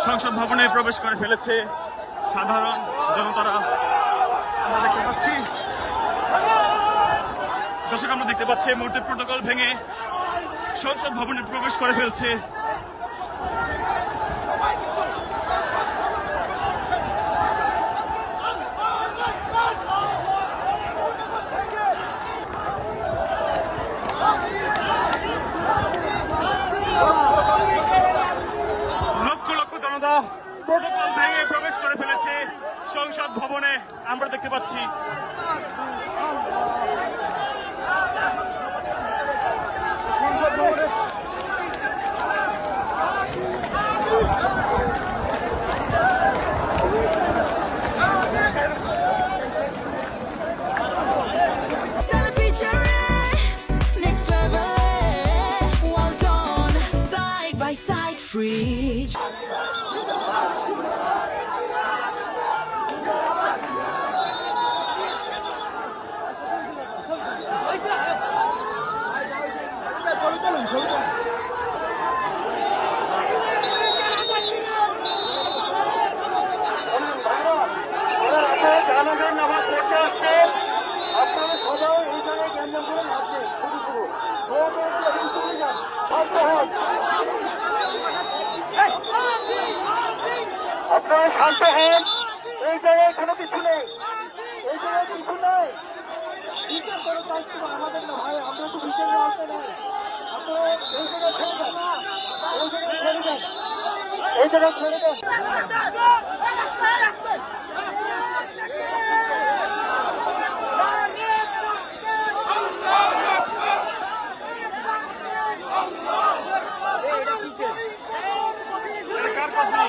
সংসদ ভবনে প্রবেশ করে ফেলেছে সাধারণ জনতারা। আমরা দেখতে পাচ্ছি দর্শক, আমরা দেখতে পাচ্ছি এই মুহূর্তে প্রোটোকল ভেঙে সংসদ ভবনে প্রবেশ করে ফেলছে। লক্ষ লক্ষ জনতা প্রোটোকল ভেঙে প্রবেশ করে ফেলেছে সংসদ ভবনে, আমরা দেখতে পাচ্ছি। Free. আপনারা শান্ত হন, এই জায়গায় কোনো কিছু নেই, এই জায়গায় কিছু নেই। বিচার করার দায়িত্ব আমাদের না ভাই, আমরা তো বিচারের আওতায় নাই। আপনারা এই জায়গায় ছেড়ে দেন, এই জায়গায় ছেড়ে দেন, এই জায়গায় ছেড়ে দেন। কার কফি?